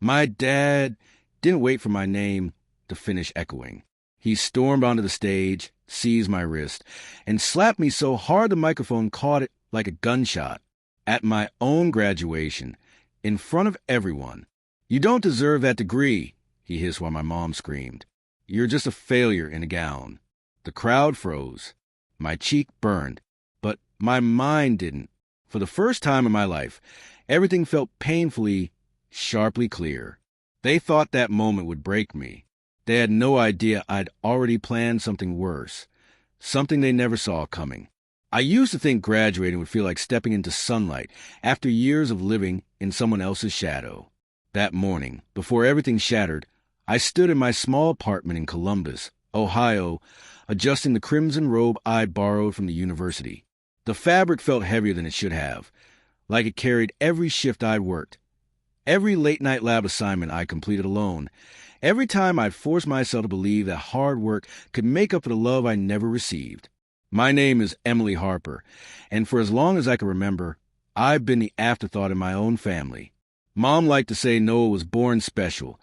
My dad didn't wait for my name to finish echoing. He stormed onto the stage, seized my wrist, and slapped me so hard the microphone caught it like a gunshot. At my own graduation, in front of everyone. "You don't deserve that degree," he hissed while my mom screamed. "You're just a failure in a gown." The crowd froze. My cheek burned, but my mind didn't. For the first time in my life, everything felt painfully, sharply clear. They thought that moment would break me. They had no idea I'd already planned something worse, something they never saw coming. I used to think graduating would feel like stepping into sunlight after years of living in someone else's shadow. That morning, before everything shattered, I stood in my small apartment in Columbus, Ohio, adjusting the crimson robe I borrowed from the university. The fabric felt heavier than it should have, like it carried every shift I'd worked, every late-night lab assignment I completed alone, every time I'd forced myself to believe that hard work could make up for the love I never received. My name is Emily Harper, and for as long as I can remember, I've been the afterthought in my own family. Mom liked to say Noah was born special,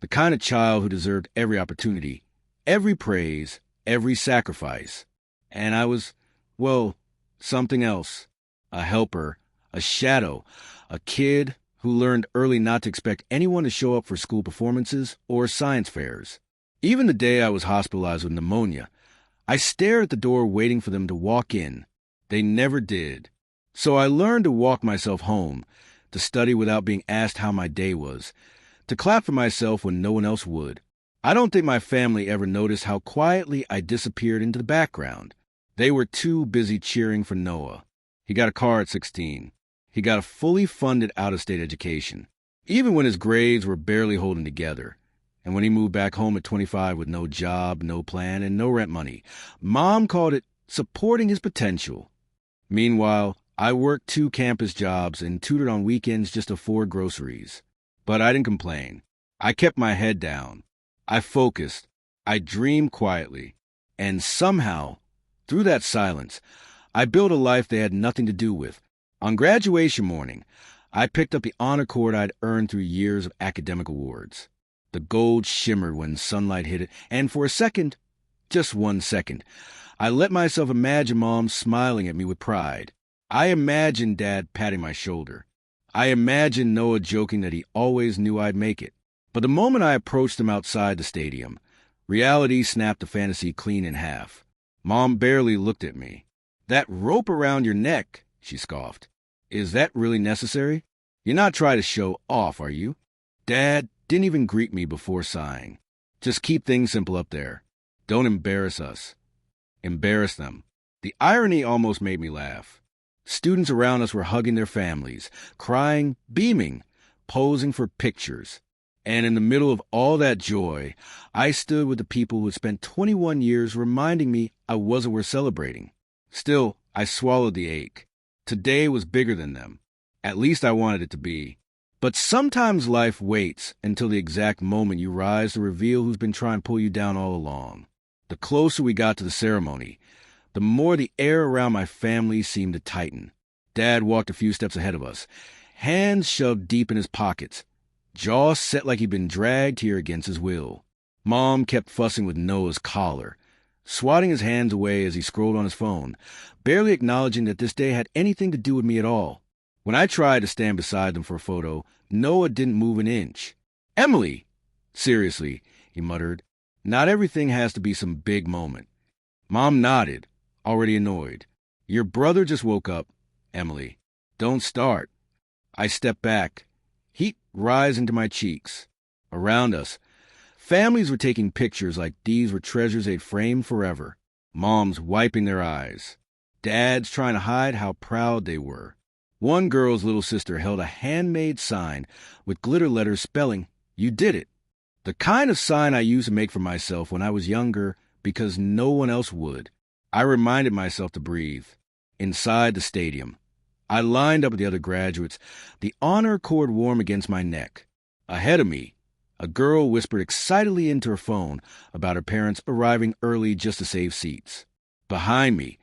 the kind of child who deserved every opportunity, every praise, every sacrifice. And I was, well, something else. A helper, a shadow, a kid who learned early not to expect anyone to show up for school performances or science fairs. Even the day I was hospitalized with pneumonia, I stared at the door waiting for them to walk in. They never did. So I learned to walk myself home, to study without being asked how my day was, to clap for myself when no one else would. I don't think my family ever noticed how quietly I disappeared into the background. They were too busy cheering for Noah. He got a car at 16. He got a fully funded out-of-state education, even when his grades were barely holding together. And when he moved back home at 25 with no job, no plan, and no rent money, Mom called it supporting his potential. Meanwhile, I worked 2 campus jobs and tutored on weekends just to afford groceries. But I didn't complain. I kept my head down. I focused. I dreamed quietly. And somehow, through that silence, I built a life they had nothing to do with. On graduation morning, I picked up the honor cord I'd earned through years of academic awards. The gold shimmered when sunlight hit it, and for a second, just 1 second, I let myself imagine Mom smiling at me with pride. I imagined Dad patting my shoulder. I imagined Noah joking that he always knew I'd make it. But the moment I approached him outside the stadium, reality snapped the fantasy clean in half. Mom barely looked at me. "That rope around your neck," she scoffed. "Is that really necessary? You're not trying to show off, are you?" Dad didn't even greet me before sighing. "Just keep things simple up there. Don't embarrass us." Embarrass them. The irony almost made me laugh. Students around us were hugging their families, crying, beaming, posing for pictures. And in the middle of all that joy, I stood with the people who had spent 21 years reminding me I wasn't worth celebrating. Still, I swallowed the ache. Today was bigger than them. At least I wanted it to be. But sometimes life waits until the exact moment you rise to reveal who's been trying to pull you down all along. The closer we got to the ceremony, the more the air around my family seemed to tighten. Dad walked a few steps ahead of us, hands shoved deep in his pockets, jaw set like he'd been dragged here against his will. Mom kept fussing with Noah's collar, swatting his hands away as he scrolled on his phone, barely acknowledging that this day had anything to do with me at all. When I tried to stand beside them for a photo, Noah didn't move an inch. "Emily!" "Seriously," he muttered. "Not everything has to be some big moment." Mom nodded, already annoyed. "Your brother just woke up, Emily. Don't start." I stepped back, heat rising to my cheeks. Around us, families were taking pictures like these were treasures they'd framed forever. Moms wiping their eyes. Dads trying to hide how proud they were. One girl's little sister held a handmade sign with glitter letters spelling, "You did it." The kind of sign I used to make for myself when I was younger because no one else would. I reminded myself to breathe. Inside the stadium, I lined up with the other graduates, the honor cord warm against my neck. Ahead of me, a girl whispered excitedly into her phone about her parents arriving early just to save seats. Behind me,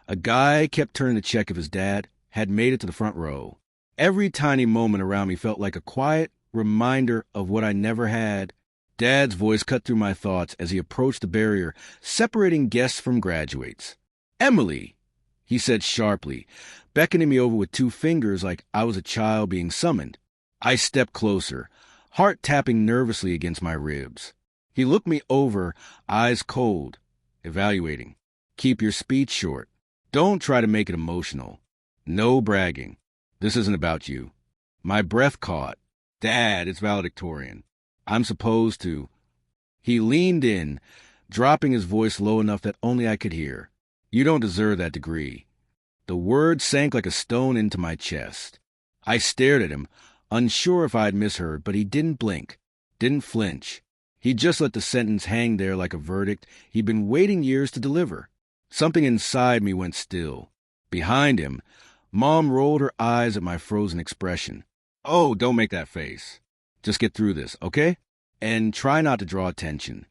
a guy kept turning to check if his dad had made it to the front row. Every tiny moment around me felt like a quiet, reminder of what I never had. Dad's voice cut through my thoughts as he approached the barrier separating guests from graduates. "Emily," he said sharply, beckoning me over with 2 fingers like I was a child being summoned. I stepped closer, heart tapping nervously against my ribs. He looked me over, eyes cold, evaluating. "Keep your speech short. Don't try to make it emotional. No bragging. This isn't about you." My breath caught. "Dad, it's valedictorian. I'm supposed to." He leaned in, dropping his voice low enough that only I could hear. "You don't deserve that degree." The word sank like a stone into my chest. I stared at him, unsure if I had misheard, but he didn't blink, didn't flinch. He just let the sentence hang there like a verdict he'd been waiting years to deliver. Something inside me went still. Behind him, Mom rolled her eyes at my frozen expression. "Oh, don't make that face. Just get through this, okay? And try not to draw attention."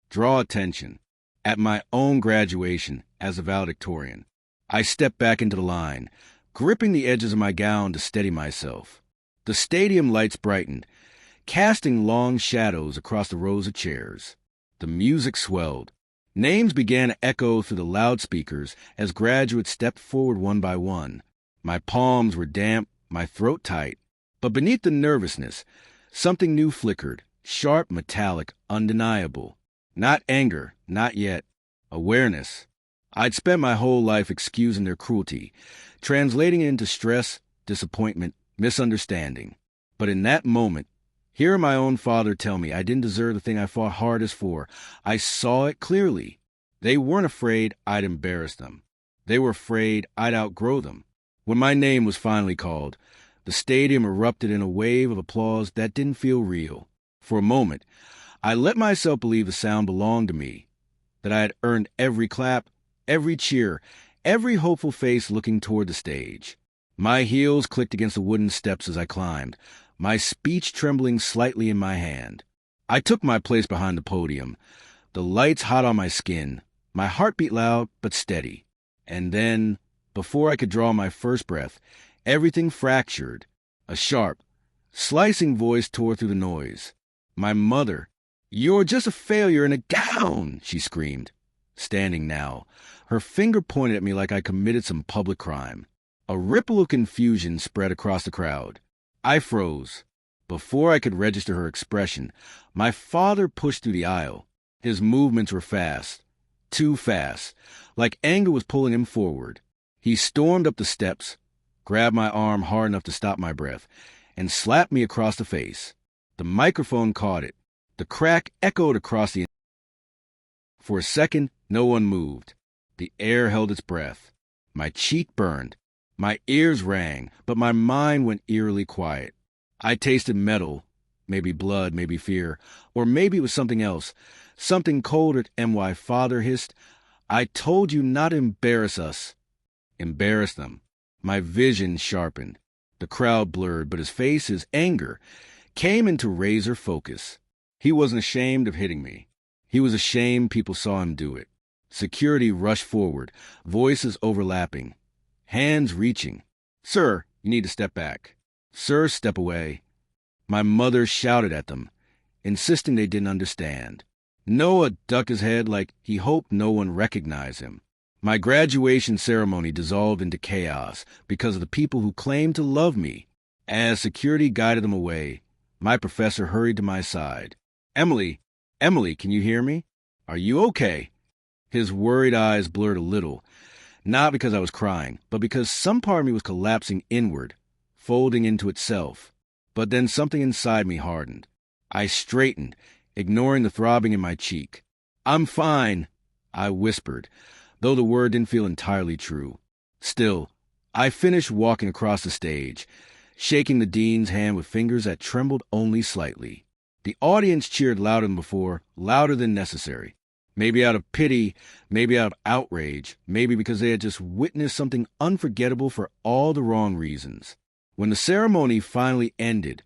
Draw attention. At my own graduation as a valedictorian. I stepped back into the line, gripping the edges of my gown to steady myself. The stadium lights brightened, casting long shadows across the rows of chairs. The music swelled. Names began to echo through the loudspeakers as graduates stepped forward one by one. My palms were damp, my throat tight. But beneath the nervousness, something new flickered, sharp, metallic, undeniable. Not anger, not yet. Awareness. I'd spent my whole life excusing their cruelty, translating it into stress, disappointment, misunderstanding. But in that moment, hearing my own father tell me I didn't deserve the thing I fought hardest for, I saw it clearly. They weren't afraid I'd embarrass them. They were afraid I'd outgrow them. When my name was finally called, the stadium erupted in a wave of applause that didn't feel real. For a moment, I let myself believe the sound belonged to me, that I had earned every clap, every cheer, every hopeful face looking toward the stage. My heels clicked against the wooden steps as I climbed, my speech trembling slightly in my hand. I took my place behind the podium, the lights hot on my skin, my heartbeat loud but steady. And then, before I could draw my first breath, everything fractured. A sharp, slicing voice tore through the noise. My mother. "You're just a failure in a gown," she screamed. Standing now, her finger pointed at me like I committed some public crime. A ripple of confusion spread across the crowd. I froze. Before I could register her expression, my father pushed through the aisle. His movements were fast, too fast, like anger was pulling him forward. He stormed up the steps, grabbed my arm hard enough to stop my breath, and slapped me across the face. The microphone caught it. The crack echoed across the... For a second, no one moved. The air held its breath. My cheek burned. My ears rang, but my mind went eerily quiet. I tasted metal, maybe blood, maybe fear, or maybe it was something else, something colder. And my father hissed, "I told you not to embarrass us." Embarrass them. My vision sharpened. The crowd blurred, but his face, his anger, came into razor focus. He wasn't ashamed of hitting me. He was ashamed people saw him do it. Security rushed forward, voices overlapping, hands reaching. "Sir, you need to step back. Sir, step away." My mother shouted at them, insisting they didn't understand. Noah ducked his head like he hoped no one recognized him. My graduation ceremony dissolved into chaos because of the people who claimed to love me. As security guided them away, my professor hurried to my side. Emily, can you hear me? Are you okay?" His worried eyes blurred a little, not because I was crying, but because some part of me was collapsing inward, folding into itself. But then something inside me hardened. I straightened, ignoring the throbbing in my cheek. "I'm fine," I whispered, though the word didn't feel entirely true. Still, I finished walking across the stage, shaking the dean's hand with fingers that trembled only slightly. The audience cheered louder than before, louder than necessary. Maybe out of pity, maybe out of outrage, maybe because they had just witnessed something unforgettable for all the wrong reasons. When the ceremony finally ended,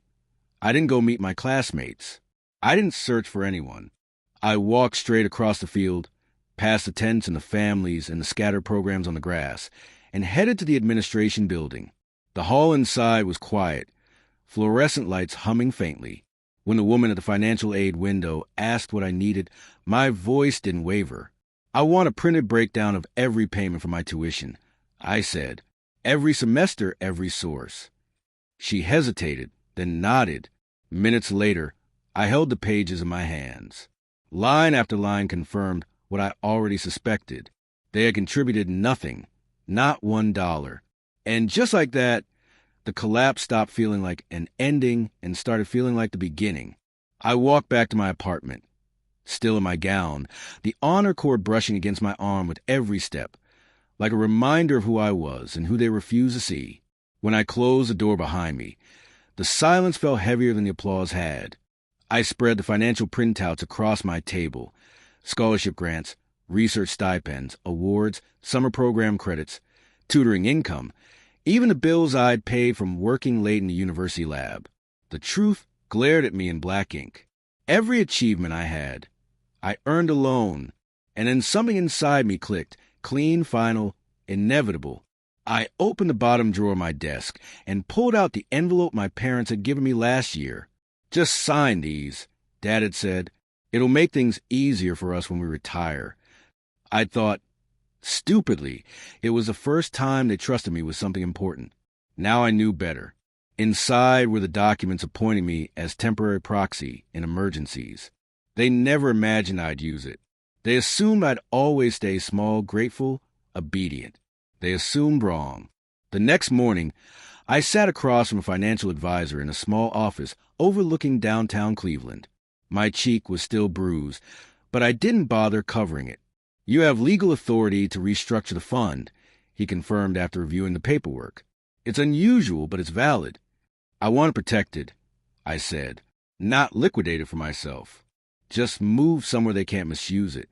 I didn't go meet my classmates. I didn't search for anyone. I walked straight across the field, past the tents and the families and the scattered programs on the grass, and headed to the administration building. The hall inside was quiet, fluorescent lights humming faintly. When the woman at the financial aid window asked what I needed, my voice didn't waver. I want a printed breakdown of every payment for my tuition. I said, every semester, every source. She hesitated, then nodded. Minutes later, I held the pages in my hands. Line after line confirmed what I already suspected. They had contributed nothing, not $1. And just like that, the collapse stopped feeling like an ending and started feeling like the beginning. I walked back to my apartment, still in my gown, the honor cord brushing against my arm with every step, like a reminder of who I was and who they refused to see. When I closed the door behind me, the silence felt heavier than the applause had. I spread the financial printouts across my table. Scholarship grants, research stipends, awards, summer program credits, tutoring income, even the bills I'd paid from working late in the university lab. The truth glared at me in black ink. Every achievement I had, I earned alone, and then something inside me clicked, clean, final, inevitable. I opened the bottom drawer of my desk and pulled out the envelope my parents had given me last year. Just sign these, Dad had said. It'll make things easier for us when we retire. I thought, stupidly, it was the first time they trusted me with something important. Now I knew better. Inside were the documents appointing me as temporary proxy in emergencies. They never imagined I'd use it. They assumed I'd always stay small, grateful, obedient. They assumed wrong. The next morning, I sat across from a financial advisor in a small office overlooking downtown Cleveland. My cheek was still bruised, but I didn't bother covering it. You have legal authority to restructure the fund, he confirmed after reviewing the paperwork. It's unusual, but it's valid. I want it protected, I said, not liquidated for myself. Just move somewhere they can't misuse it.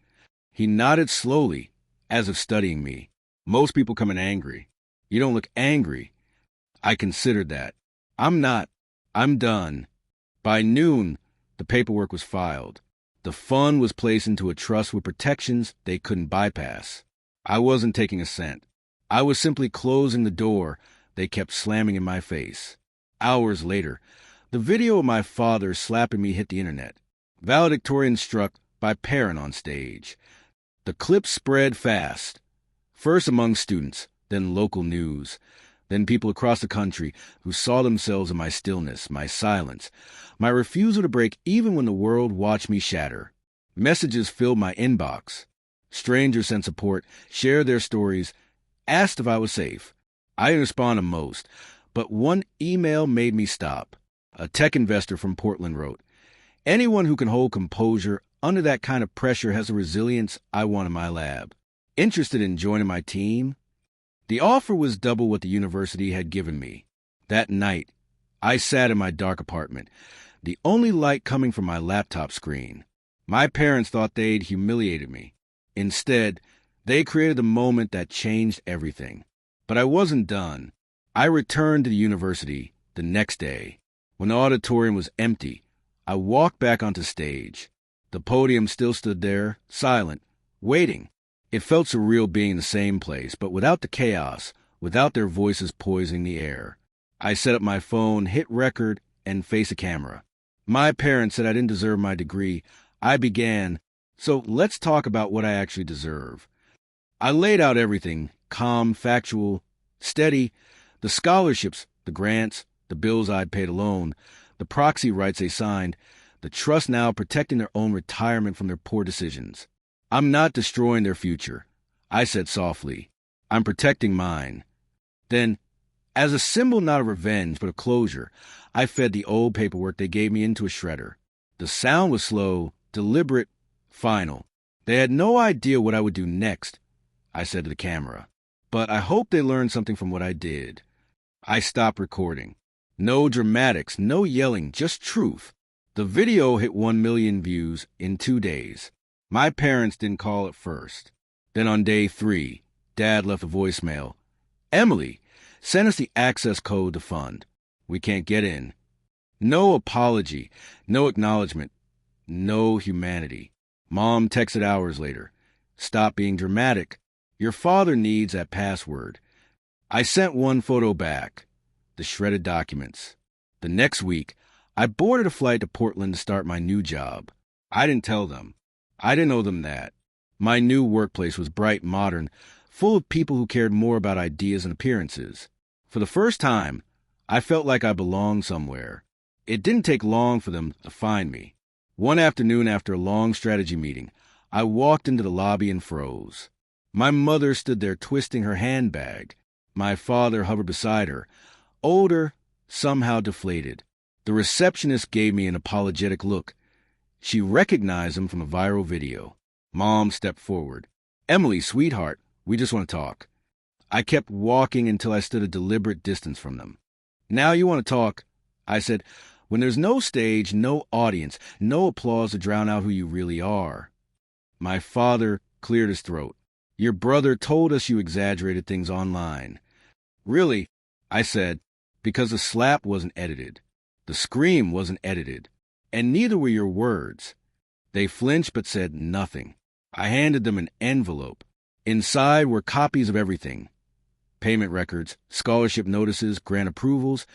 He nodded slowly, as if studying me. Most people come in angry. You don't look angry. I considered that. I'm not. I'm done. By noon, the paperwork was filed. The fund was placed into a trust with protections they couldn't bypass. I wasn't taking a cent. I was simply closing the door they kept slamming in my face. Hours later, the video of my father slapping me hit the internet. Valedictorian struck by parent on stage. The clip spread fast. First among students, then local news, then people across the country who saw themselves in my stillness, my silence, my refusal to break even when the world watched me shatter. Messages filled my inbox. Strangers sent support, shared their stories, asked if I was safe. I didn't respond to most, but one email made me stop. A tech investor from Portland wrote, "Anyone who can hold composure under that kind of pressure has the resilience I want in my lab. Interested in joining my team?" The offer was double what the university had given me. That night, I sat in my dark apartment, the only light coming from my laptop screen. My parents thought they'd humiliated me. Instead, they created the moment that changed everything. But I wasn't done. I returned to the university the next day. When the auditorium was empty, I walked back onto stage. The podium still stood there, silent, waiting. It felt surreal being in the same place, but without the chaos, without their voices poisoning the air. I set up my phone, hit record, and faced a camera. My parents said I didn't deserve my degree. I began, so let's talk about what I actually deserve. I laid out everything, calm, factual, steady, the scholarships, the grants, the bills I'd paid alone, the proxy rights they signed, the trust now protecting their own retirement from their poor decisions. I'm not destroying their future, I said softly. I'm protecting mine. Then, as a symbol not of revenge but of closure, I fed the old paperwork they gave me into a shredder. The sound was slow, deliberate, final. They had no idea what I would do next, I said to the camera. But I hope they learned something from what I did. I stopped recording. No dramatics, no yelling, just truth. The video hit 1 million views in 2 days. My parents didn't call at first. Then on day 3, Dad left a voicemail. "Emily, send us the access code to fund. We can't get in." No apology, no acknowledgement, no humanity. Mom texted hours later. "Stop being dramatic. Your father needs that password." I sent one photo back. The shredded documents. The next week, I boarded a flight to Portland to start my new job. I didn't tell them. I didn't owe them that. My new workplace was bright, modern, full of people who cared more about ideas and appearances. For the first time, I felt like I belonged somewhere. It didn't take long for them to find me. One afternoon after a long strategy meeting, I walked into the lobby and froze. My mother stood there twisting her handbag. My father hovered beside her, older, somehow deflated. The receptionist gave me an apologetic look. She recognized him from a viral video. Mom stepped forward. "Emily, sweetheart, we just want to talk." I kept walking until I stood a deliberate distance from them. "Now you want to talk?" I said, "when there's no stage, no audience, no applause to drown out who you really are." My father cleared his throat. "Your brother told us you exaggerated things online." "Really?" I said, "because the slap wasn't edited. The scream wasn't edited. And neither were your words." They flinched but said nothing. I handed them an envelope. Inside were copies of everything. Payment records, scholarship notices, grant approvals,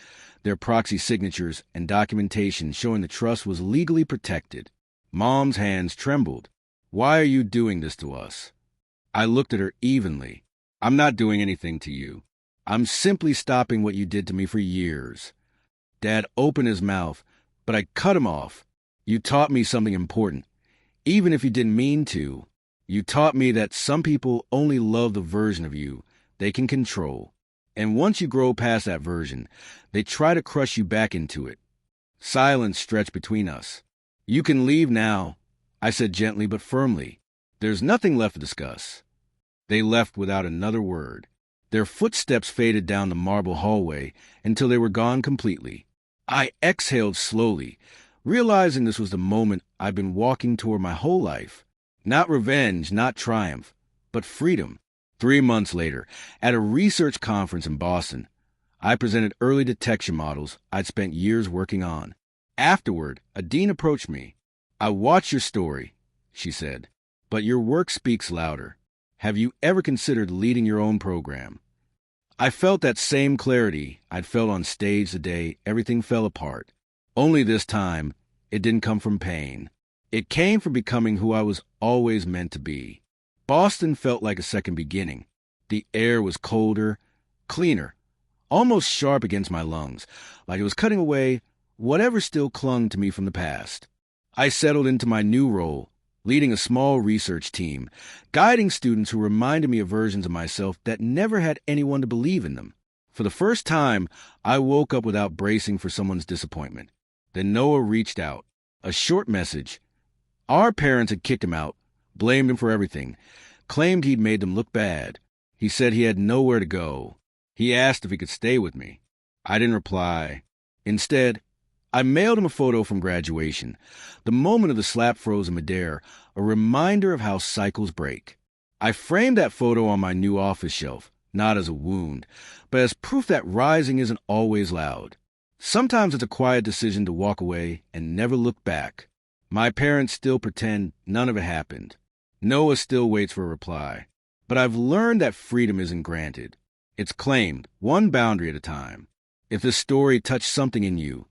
their proxy signatures, and documentation showing the trust was legally protected. Mom's hands trembled. "Why are you doing this to us?" I looked at her evenly. "I'm not doing anything to you. I'm simply stopping what you did to me for years." Dad opened his mouth, but I cut him off. "You taught me something important. Even if you didn't mean to, you taught me that some people only love the version of you they can control. And once you grow past that version, they try to crush you back into it." Silence stretched between us. "You can leave now," I said gently but firmly. "There's nothing left to discuss." They left without another word. Their footsteps faded down the marble hallway until they were gone completely. I exhaled slowly, realizing this was the moment I'd been walking toward my whole life. Not revenge, not triumph, but freedom. 3 months later, at a research conference in Boston, I presented early detection models I'd spent years working on. Afterward, a dean approached me. "I watched your story," she said, "but your work speaks louder. Have you ever considered leading your own program?" I felt that same clarity I'd felt on stage the day everything fell apart. Only this time, it didn't come from pain. It came from becoming who I was always meant to be. Boston felt like a second beginning. The air was colder, cleaner, almost sharp against my lungs, like it was cutting away whatever still clung to me from the past. I settled into my new role, leading a small research team, guiding students who reminded me of versions of myself that never had anyone to believe in them. For the first time, I woke up without bracing for someone's disappointment. Then Noah reached out. A short message. Our parents had kicked him out, blamed him for everything, claimed he'd made them look bad. He said he had nowhere to go. He asked if he could stay with me. I didn't reply. Instead, I mailed him a photo from graduation, the moment of the slap froze in midair, a reminder of how cycles break. I framed that photo on my new office shelf, not as a wound, but as proof that rising isn't always loud. Sometimes it's a quiet decision to walk away and never look back. My parents still pretend none of it happened. Noah still waits for a reply. But I've learned that freedom isn't granted. It's claimed, one boundary at a time. If this story touched something in you,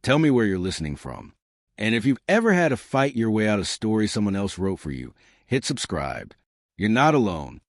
tell me where you're listening from. And if you've ever had to fight your way out of a story someone else wrote for you, hit subscribe. You're not alone.